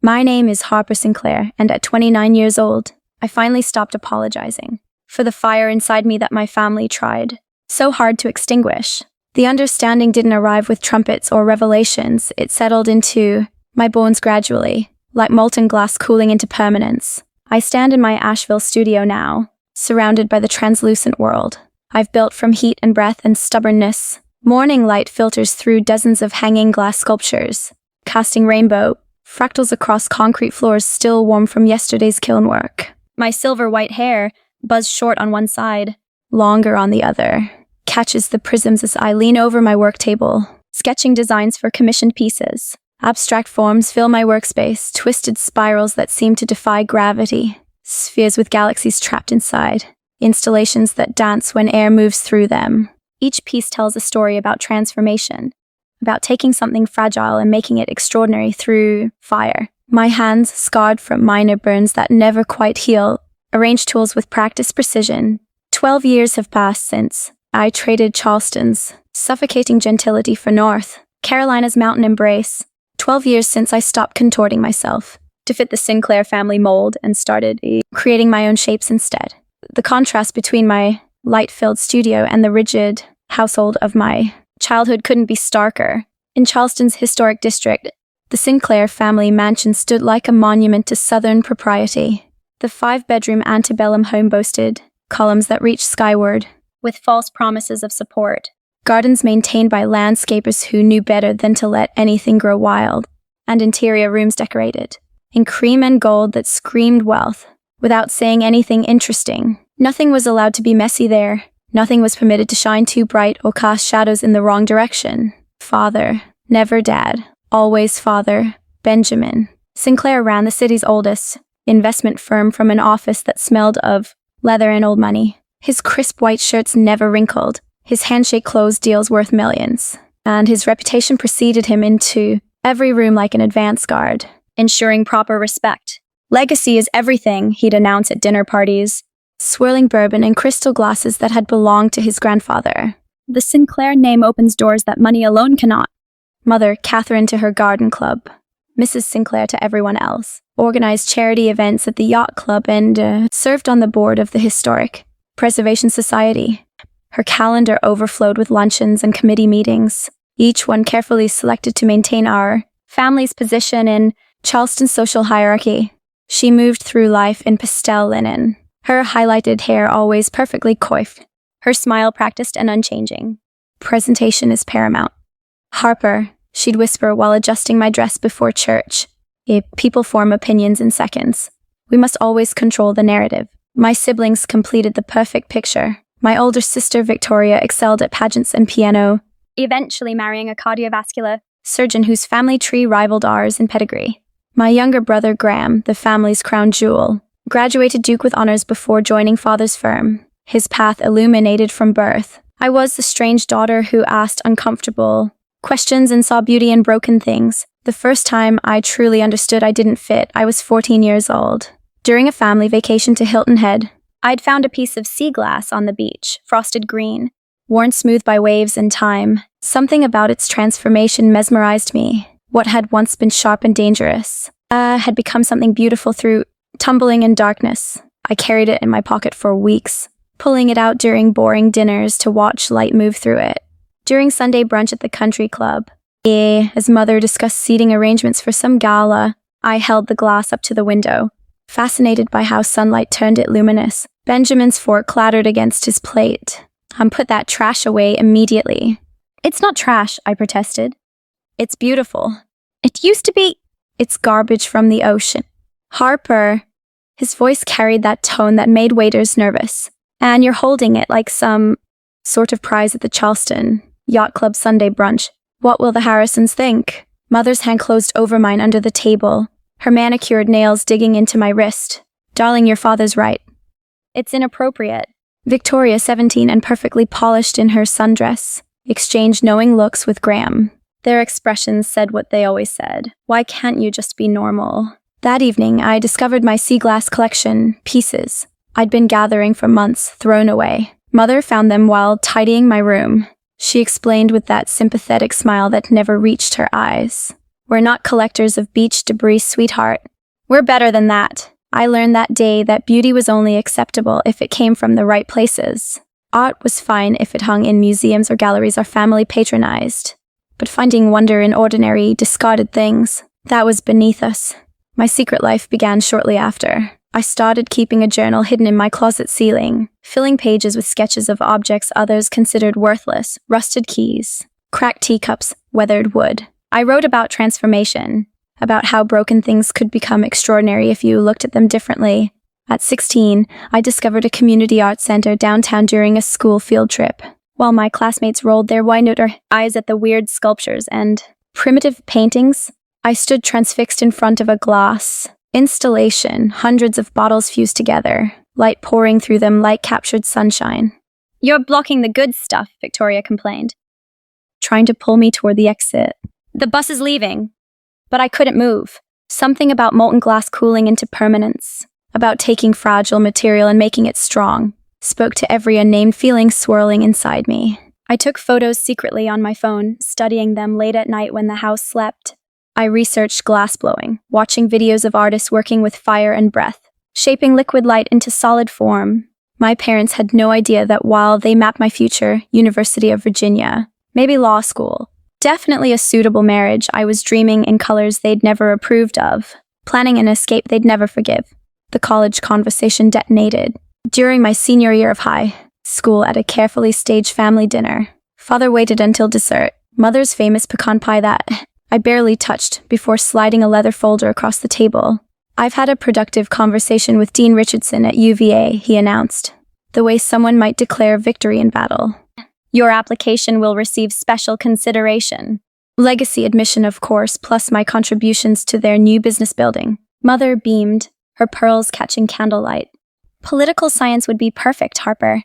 My name is Harper Sinclair, and at 29 years old, I finally stopped apologizing for the fire inside me that my family tried so hard to extinguish. The understanding didn't arrive with trumpets or revelations. It settled into my bones gradually, like molten glass cooling into permanence. I stand in my Asheville studio now, surrounded by the translucent world I've built from heat and breath and stubbornness. Morning light filters through dozens of hanging glass sculptures, casting rainbow fractals across concrete floors still warm from yesterday's kiln work. My silver-white hair, buzzed short on one side, longer on the other, catches the prisms as I lean over my work table, sketching designs for commissioned pieces. Abstract forms fill my workspace, twisted spirals that seem to defy gravity, spheres with galaxies trapped inside, installations that dance when air moves through them. Each piece tells a story about transformation, about taking something fragile and making it extraordinary through fire. My hands, scarred from minor burns that never quite heal, arrange tools with practiced precision. 12 years have passed since I traded Charleston's suffocating gentility for North Carolina's mountain embrace. 12 years since I stopped contorting myself to fit the Sinclair family mold and started creating my own shapes instead. The contrast between my light-filled studio and the rigid household of my childhood couldn't be starker. In Charleston's historic district, the Sinclair family mansion stood like a monument to Southern propriety. The 5-bedroom antebellum home boasted columns that reached skyward, with false promises of support, gardens maintained by landscapers who knew better than to let anything grow wild, and interior rooms decorated in cream and gold that screamed wealth without saying anything interesting. Nothing was allowed to be messy there. Nothing was permitted to shine too bright or cast shadows in the wrong direction. Father, never dad, always father, Benjamin. Sinclair ran the city's oldest investment firm from an office that smelled of leather and old money. His crisp white shirts never wrinkled. His handshake closed deals worth millions. And his reputation preceded him into every room like an advance guard, ensuring proper respect. Legacy is everything, he'd announce at dinner parties, swirling bourbon in crystal glasses that had belonged to his grandfather. The Sinclair name opens doors that money alone cannot. Mother, Catherine to her garden club. Mrs. Sinclair to everyone else. Organized charity events at the yacht club and served on the board of the Historic Preservation Society. Her calendar overflowed with luncheons and committee meetings, each one carefully selected to maintain our family's position in Charleston's social hierarchy. She moved through life in pastel linen, her highlighted hair always perfectly coiffed, her smile practiced and unchanging. Presentation is paramount. Harper, she'd whisper while adjusting my dress before church. People form opinions in seconds. We must always control the narrative. My siblings completed the perfect picture. My older sister, Victoria, excelled at pageants and piano, eventually marrying a cardiovascular surgeon whose family tree rivaled ours in pedigree. My younger brother, Graham, the family's crown jewel, graduated Duke with honors before joining father's firm, his path illuminated from birth. I was the strange daughter who asked uncomfortable questions and saw beauty in broken things. The first time I truly understood I didn't fit, I was 14 years old. During a family vacation to Hilton Head, I'd found a piece of sea glass on the beach, frosted green, worn smooth by waves and time. Something about its transformation mesmerized me. What had once been sharp and dangerous had become something beautiful through tumbling and darkness. I carried it in my pocket for weeks, pulling it out during boring dinners to watch light move through it. During Sunday brunch at the country club, as mother discussed seating arrangements for some gala, I held the glass up to the window, fascinated by how sunlight turned it luminous. Benjamin's fork clattered against his plate. Put that trash away immediately. It's not trash, I protested. It's beautiful. It used to be. It's garbage from the ocean. Harper. His voice carried that tone that made waiters nervous. And you're holding it like some sort of prize at the Charleston Yacht Club Sunday brunch. What will the Harrisons think? Mother's hand closed over mine under the table, her manicured nails digging into my wrist. Darling, your father's right. It's inappropriate. Victoria, 17 and perfectly polished in her sundress, exchanged knowing looks with Graham. Their expressions said what they always said. Why can't you just be normal? That evening, I discovered my sea glass collection pieces I'd been gathering for months, thrown away. Mother found them while tidying my room. She explained with that sympathetic smile that never reached her eyes. We're not collectors of beach debris, sweetheart. We're better than that. I learned that day that beauty was only acceptable if it came from the right places. Art was fine if it hung in museums or galleries our family patronized. But finding wonder in ordinary, discarded things, that was beneath us. My secret life began shortly after. I started keeping a journal hidden in my closet ceiling, filling pages with sketches of objects others considered worthless, rusted keys, cracked teacups, weathered wood. I wrote about transformation, about how broken things could become extraordinary if you looked at them differently. At 16, I discovered a community art center downtown during a school field trip. While my classmates rolled their wide-eyed eyes at the weird sculptures and primitive paintings, I stood transfixed in front of a glass installation, hundreds of bottles fused together, light pouring through them like captured sunshine. "You're blocking the good stuff," Victoria complained, trying to pull me toward the exit. "The bus is leaving." But I couldn't move. Something about molten glass cooling into permanence, about taking fragile material and making it strong, spoke to every unnamed feeling swirling inside me. I took photos secretly on my phone, studying them late at night when the house slept. I researched glassblowing, watching videos of artists working with fire and breath, shaping liquid light into solid form. My parents had no idea that while they mapped my future, University of Virginia, maybe law school, definitely a suitable marriage, I was dreaming in colors they'd never approved of, planning an escape they'd never forgive. The college conversation detonated. During my senior year of high school at a carefully staged family dinner, Father waited until dessert, Mother's famous pecan pie that I barely touched before sliding a leather folder across the table. "I've had a productive conversation with Dean Richardson at UVA," he announced, the way someone might declare victory in battle. "Your application will receive special consideration. Legacy admission, of course, plus my contributions to their new business building." Mother beamed, her pearls catching candlelight. "Political science would be perfect, Harper.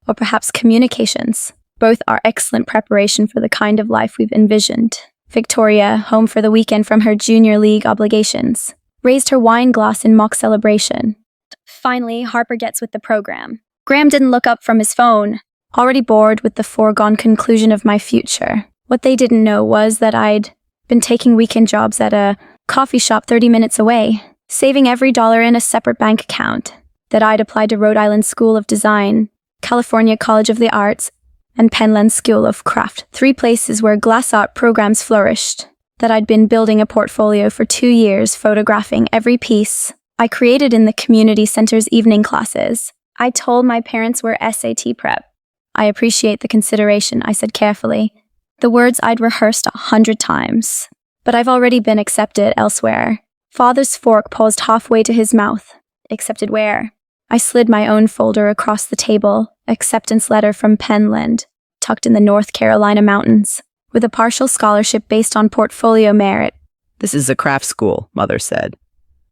Or perhaps communications. Both are excellent preparation for the kind of life we've envisioned." Victoria, home for the weekend from her junior league obligations, raised her wine glass in mock celebration. Finally, Harper gets with the program. Graham didn't look up from his phone, already bored with the foregone conclusion of my future. What they didn't know was that I'd been taking weekend jobs at a coffee shop 30 minutes away, saving every dollar in a separate bank account, that I'd applied to Rhode Island School of Design, California College of the Arts, and Penland School of Craft, 3 places where glass art programs flourished, that I'd been building a portfolio for 2 years, photographing every piece I created in the community center's evening classes. I told my parents we're SAT prep. "I appreciate the consideration," I said carefully, the words I'd rehearsed 100 times. "But I've already been accepted elsewhere." Father's fork paused halfway to his mouth. "Accepted where?" I slid my own folder across the table, acceptance letter from Penland, tucked in the North Carolina mountains, with a partial scholarship based on portfolio merit. "This is a craft school," Mother said.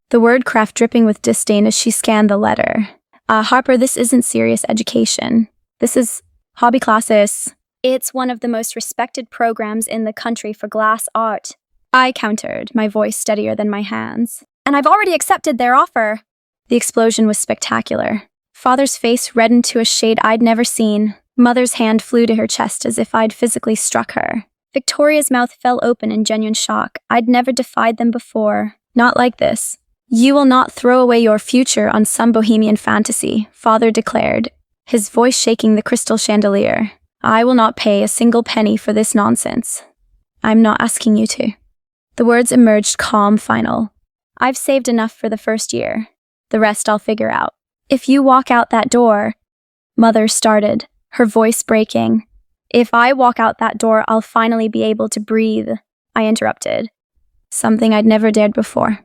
The word craft dripping with disdain as she scanned the letter. Harper, this isn't serious education. This is hobby classes." "It's one of the most respected programs in the country for glass art," I countered, my voice steadier than my hands. "And I've already accepted their offer." The explosion was spectacular. Father's face reddened to a shade I'd never seen. Mother's hand flew to her chest as if I'd physically struck her. Victoria's mouth fell open in genuine shock. I'd never defied them before. "Not like this. You will not throw away your future on some bohemian fantasy," Father declared, his voice shaking the crystal chandelier. "I will not pay a single penny for this nonsense. I'm not asking you to." The words emerged calm, final. "I've saved enough for the first year. The rest I'll figure out. If you walk out that door," Mother started, her voice breaking. "If I walk out that door, I'll finally be able to breathe," I interrupted. Something I'd never dared before.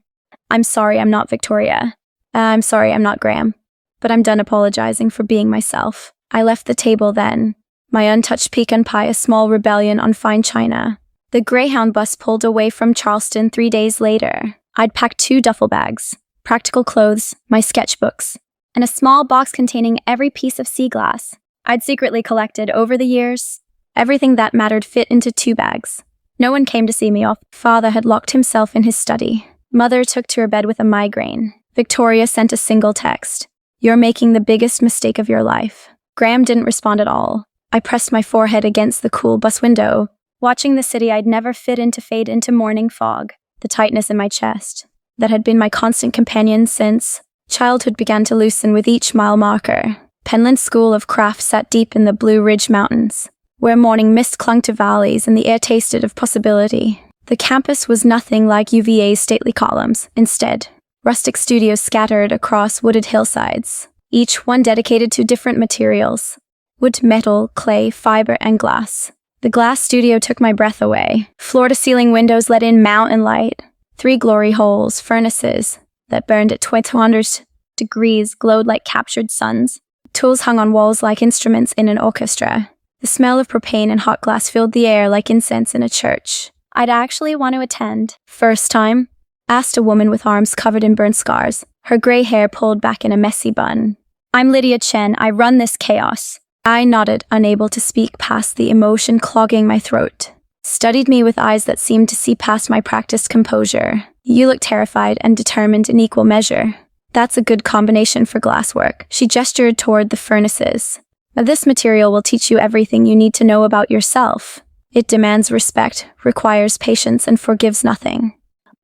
"I'm sorry I'm not Victoria. I'm sorry I'm not Graham. But I'm done apologizing for being myself." I left the table then, my untouched pecan pie a small rebellion on fine china. The Greyhound bus pulled away from Charleston 3 days later. I'd packed 2 duffel bags, practical clothes, my sketchbooks, and a small box containing every piece of sea glass I'd secretly collected over the years. Everything that mattered fit into 2 bags. No one came to see me off. Father had locked himself in his study. Mother took to her bed with a migraine. Victoria sent a single text. "You're making the biggest mistake of your life." Graham didn't respond at all. I pressed my forehead against the cool bus window, Watching the city I'd never fit into fade into morning fog, the tightness in my chest, that had been my constant companion since childhood began to loosen with each mile marker. Penland's School of Craft sat deep in the Blue Ridge Mountains, where morning mist clung to valleys and the air tasted of possibility. The campus was nothing like UVA's stately columns. Instead, rustic studios scattered across wooded hillsides, each one dedicated to different materials: wood, metal, clay, fiber, and glass. The glass studio took my breath away. Floor-to-ceiling windows let in mountain light. 3 glory holes, furnaces that burned at 200 degrees, glowed like captured suns. Tools hung on walls like instruments in an orchestra. The smell of propane and hot glass filled the air like incense in a church. "I'd actually want to attend." "First time?" asked a woman with arms covered in burn scars, her gray hair pulled back in a messy bun. "I'm Lydia Chen. I run this chaos." I nodded, unable to speak past the emotion clogging my throat. Studied me with eyes that seemed to see past my practiced composure. "You look terrified and determined in equal measure." "That's a good combination for glasswork." She gestured toward the furnaces. "This material will teach you everything you need to know about yourself. It demands respect, requires patience, and forgives nothing.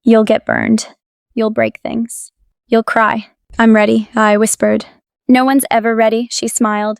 You'll get burned. You'll break things. You'll cry." "I'm ready," I whispered. "No one's ever ready," she smiled.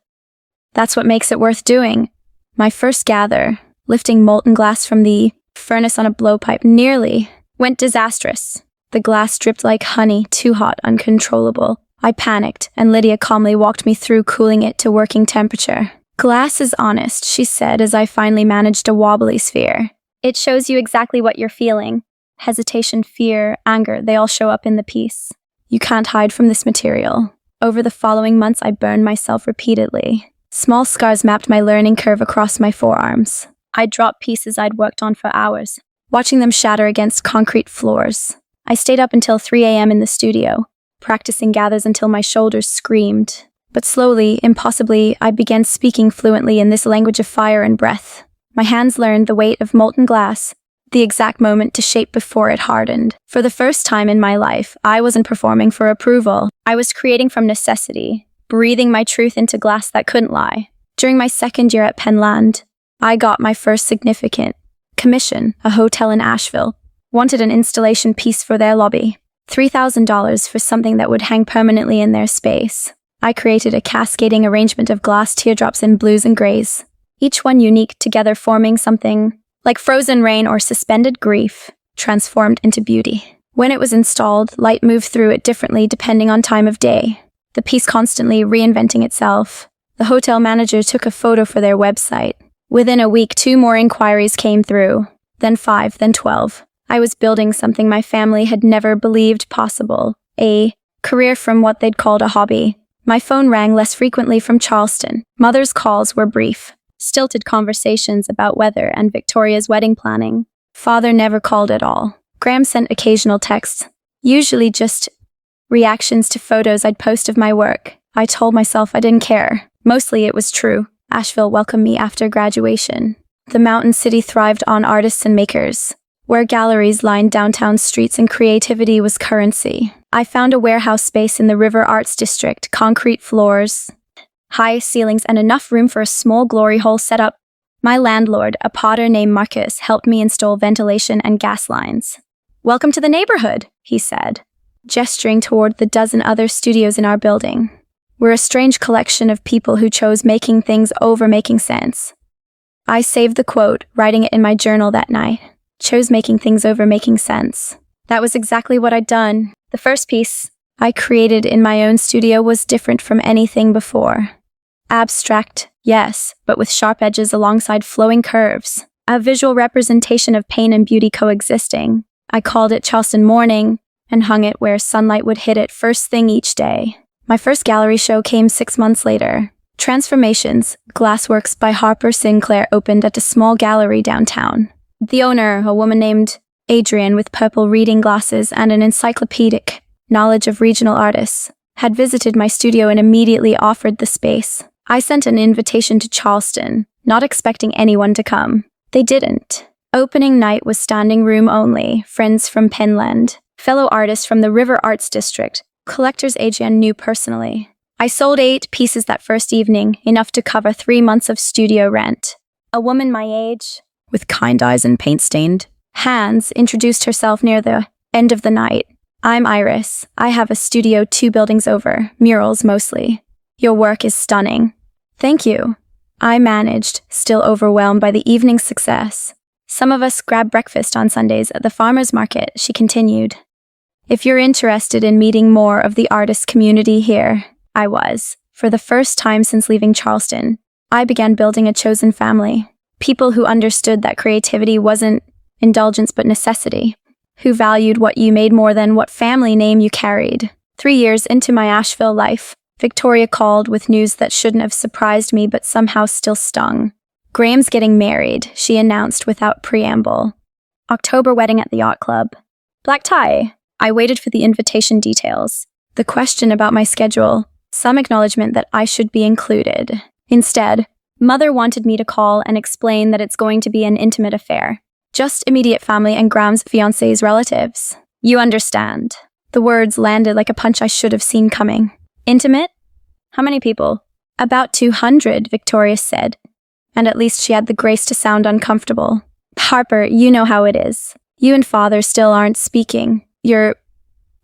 "That's what makes it worth doing." My first gather, lifting molten glass from the furnace on a blowpipe, nearly went disastrous. The glass dripped like honey, too hot, uncontrollable. I panicked, and Lydia calmly walked me through cooling it to working temperature. "Glass is honest," she said as I finally managed a wobbly sphere. "It shows you exactly what you're feeling. Hesitation, fear, anger, they all show up in the piece. You can't hide from this material." Over the following months, I burned myself repeatedly. Small scars mapped my learning curve across my forearms. I dropped pieces I'd worked on for hours, watching them shatter against concrete floors. I stayed up until 3 a.m. in the studio, practicing gathers until my shoulders screamed. But slowly, impossibly, I began speaking fluently in this language of fire and breath. My hands learned the weight of molten glass, the exact moment to shape before it hardened. For the first time in my life, I wasn't performing for approval. I was creating from necessity, breathing my truth into glass that couldn't lie. During my second year at Penland, I got my first significant commission. A hotel in Asheville wanted an installation piece for their lobby. $3,000 for something that would hang permanently in their space. I created a cascading arrangement of glass teardrops in blues and grays, each one unique, together forming something like frozen rain or suspended grief, transformed into beauty. When it was installed, light moved through it differently depending on time of day, the piece constantly reinventing itself. The hotel manager took a photo for their website. Within a week, 2 more inquiries came through, then 5, then 12. I was building something my family had never believed possible, a career from what they'd called a hobby. My phone rang less frequently from Charleston. Mother's calls were brief, stilted conversations about weather and Victoria's wedding planning. Father never called at all. Graham sent occasional texts, usually just reactions to photos I'd post of my work. I told myself I didn't care. Mostly it was true. Asheville welcomed me after graduation. The mountain city thrived on artists and makers, where galleries lined downtown streets and creativity was currency. I found a warehouse space in the River Arts District, concrete floors, high ceilings, and enough room for a small glory hole set up. My landlord, a potter named Marcus, helped me install ventilation and gas lines. "Welcome to the neighborhood," he said, gesturing toward the dozen other studios in our building. "We're a strange collection of people who chose making things over making sense." I saved the quote, writing it in my journal that night. Chose making things over making sense. That was exactly what I'd done. The first piece I created in my own studio was different from anything before. Abstract, yes, but with sharp edges alongside flowing curves. A visual representation of pain and beauty coexisting. I called it Charleston Morning and hung it where sunlight would hit it first thing each day. My first gallery show came 6 months later. Transformations, Glassworks by Harper Sinclair opened at a small gallery downtown. The owner, a woman named Adrian with purple reading glasses and an encyclopedic knowledge of regional artists, had visited my studio and immediately offered the space. I sent an invitation to Charleston, not expecting anyone to come. They didn't. Opening night was standing room only, friends from Penland, fellow artists from the River Arts District, collectors Adrian knew personally. I sold 8 pieces that first evening, enough to cover 3 months of studio rent. A woman my age, with kind eyes and paint-stained hands, introduced herself near the end of the night. I'm Iris. I have a studio 2 buildings over, murals mostly. Your work is stunning. Thank you. I managed, still overwhelmed by the evening's success. Some of us grab breakfast on Sundays at the farmer's market, she continued. If you're interested in meeting more of the artist community here, I was. For the first time since leaving Charleston, I began building a chosen family. People who understood that creativity wasn't indulgence but necessity. Who valued what you made more than what family name you carried. 3 years into my Asheville life, Victoria called with news that shouldn't have surprised me but somehow still stung. Graham's getting married, she announced without preamble. October wedding at the yacht club. Black tie. I waited for the invitation details. The question about my schedule. Some acknowledgement that I should be included. Instead, Mother wanted me to call and explain that it's going to be an intimate affair. Just immediate family and Graham's fiancé's relatives. You understand. The words landed like a punch I should have seen coming. Intimate? How many people? About 200, Victoria said. And at least she had the grace to sound uncomfortable. Harper, you know how it is. You and Father still aren't speaking. Your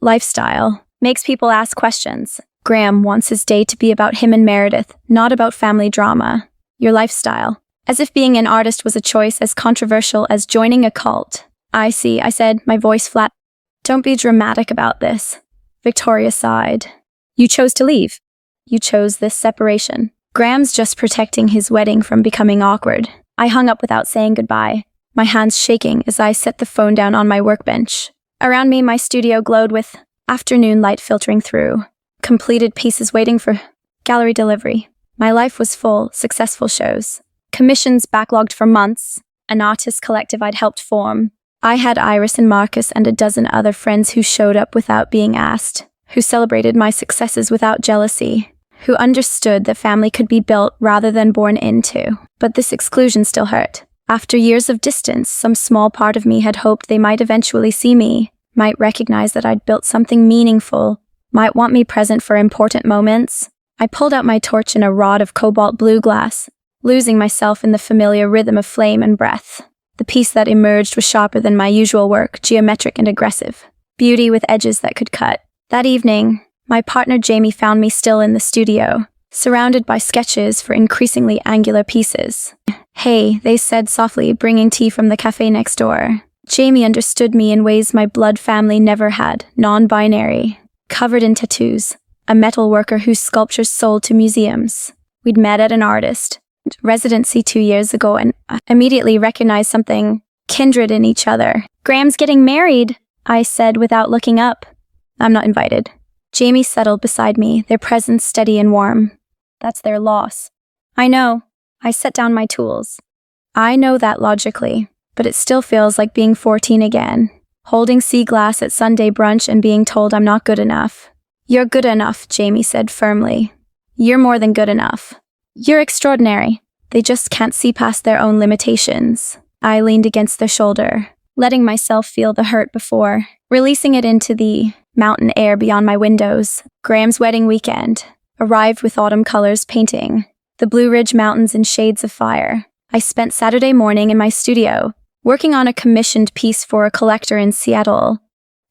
lifestyle makes people ask questions. Graham wants his day to be about him and Meredith, not about family drama. Your lifestyle. As if being an artist was a choice as controversial as joining a cult. I see, I said, my voice flat. Don't be dramatic about this. Victoria sighed. You chose to leave. You chose this separation. Graham's just protecting his wedding from becoming awkward. I hung up without saying goodbye, my hands shaking as I set the phone down on my workbench. Around me, my studio glowed with afternoon light filtering through. Completed pieces waiting for gallery delivery. My life was full, successful shows. Commissions backlogged for months, an artist collective I'd helped form. I had Iris and Marcus and a dozen other friends who showed up without being asked, who celebrated my successes without jealousy, who understood that family could be built rather than born into. But this exclusion still hurt. After years of distance, some small part of me had hoped they might eventually see me, might recognize that I'd built something meaningful, might want me present for important moments. I pulled out my torch in a rod of cobalt blue glass, losing myself in the familiar rhythm of flame and breath. The piece that emerged was sharper than my usual work, geometric and aggressive. Beauty with edges that could cut. That evening, my partner Jamie found me still in the studio, surrounded by sketches for increasingly angular pieces. Hey, they said softly, bringing tea from the cafe next door. Jamie understood me in ways my blood family never had, non-binary, covered in tattoos, a metal worker whose sculptures sold to museums. We'd met at an artist residency 2 years ago and immediately recognized something kindred in each other. Graham's getting married, I said without looking up. I'm not invited. Jamie settled beside me, their presence steady and warm. That's their loss. I know. I set down my tools. I know that logically, but it still feels like being 14 again, holding sea glass at Sunday brunch and being told I'm not good enough. You're good enough, Jamie said firmly. You're more than good enough. You're extraordinary. They just can't see past their own limitations. I leaned against their shoulder, letting myself feel the hurt before, releasing it into the mountain air beyond my windows. Graham's wedding weekend arrived with autumn colors painting the Blue Ridge Mountains in shades of fire. I spent Saturday morning in my studio, working on a commissioned piece for a collector in Seattle,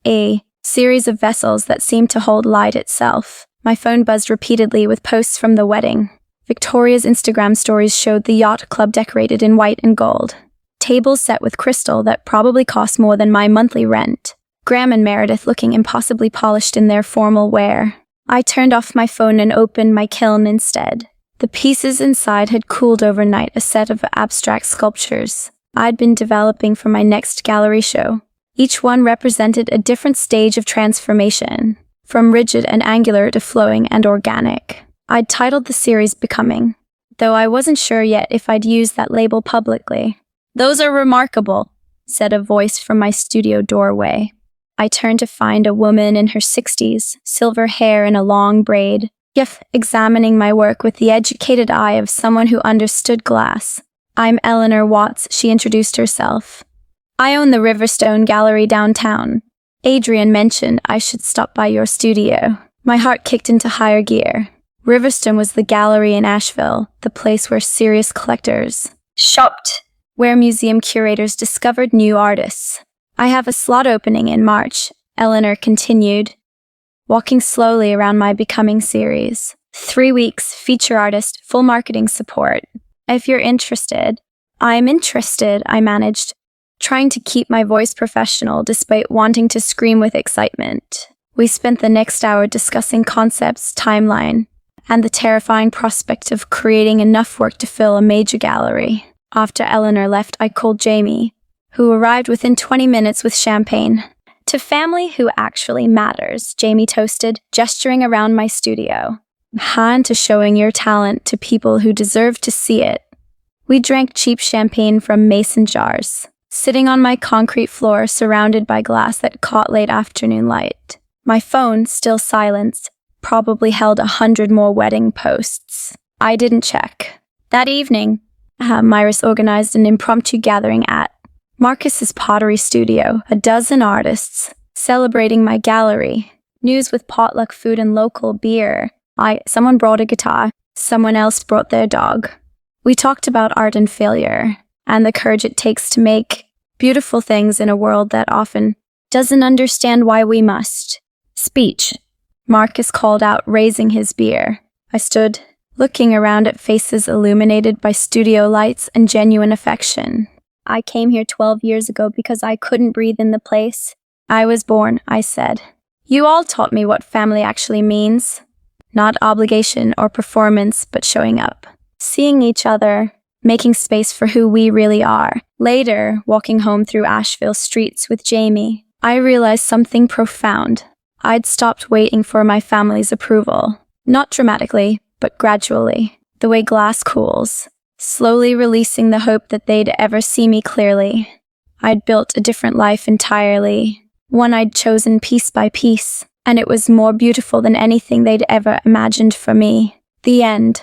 a series of vessels that seemed to hold light itself. My phone buzzed repeatedly with posts from the wedding. Victoria's Instagram stories showed the yacht club decorated in white and gold. Tables set with crystal that probably cost more than my monthly rent. Graham and Meredith looking impossibly polished in their formal wear. I turned off my phone and opened my kiln instead. The pieces inside had cooled overnight, a set of abstract sculptures I'd been developing for my next gallery show. Each one represented a different stage of transformation, from rigid and angular to flowing and organic. I'd titled the series Becoming, though I wasn't sure yet if I'd use that label publicly. Those are remarkable, said a voice from my studio doorway. I turned to find a woman in her 60s, silver hair in a long braid, examining my work with the educated eye of someone who understood glass. I'm Eleanor Watts, she introduced herself. I own the Riverstone Gallery downtown. Adrian mentioned I should stop by your studio. My heart kicked into higher gear. Riverstone was the gallery in Asheville, the place where serious collectors shopped. where museum curators discovered new artists. I have a slot opening in March, Eleanor continued, walking slowly around my Becoming series. 3 weeks, feature artist, full marketing support. If you're interested. I'm interested, I managed, trying to keep my voice professional despite wanting to scream with excitement. We spent the next hour discussing concepts, timeline, and the terrifying prospect of creating enough work to fill a major gallery. After Eleanor left, I called Jamie, who arrived within 20 minutes with champagne. To family who actually matters, Jamie toasted, gesturing around my studio. And to showing your talent to people who deserve to see it. We drank cheap champagne from mason jars, sitting on my concrete floor surrounded by glass that caught late afternoon light. My phone, still silenced, probably held 100 more wedding posts. I didn't check. That evening, Myris organized an impromptu gathering at Marcus's pottery studio, 12 artists, celebrating my gallery, news with potluck food and local beer. Someone brought a guitar, someone else brought their dog. We talked about art and failure, and the courage it takes to make beautiful things in a world that often doesn't understand why we must. Speech, Marcus called out, raising his beer. I stood, looking around at faces illuminated by studio lights and genuine affection. I came here 12 years ago because I couldn't breathe in the place. I was born, I said. You all taught me what family actually means. Not obligation or performance, but showing up. Seeing each other, making space for who we really are. Later, walking home through Asheville streets with Jamie, I realized something profound. I'd stopped waiting for my family's approval. Not dramatically, but gradually. The way glass cools, slowly releasing the hope that they'd ever see me clearly. I'd built a different life entirely, one I'd chosen piece by piece. And it was more beautiful than anything they'd ever imagined for me. The end.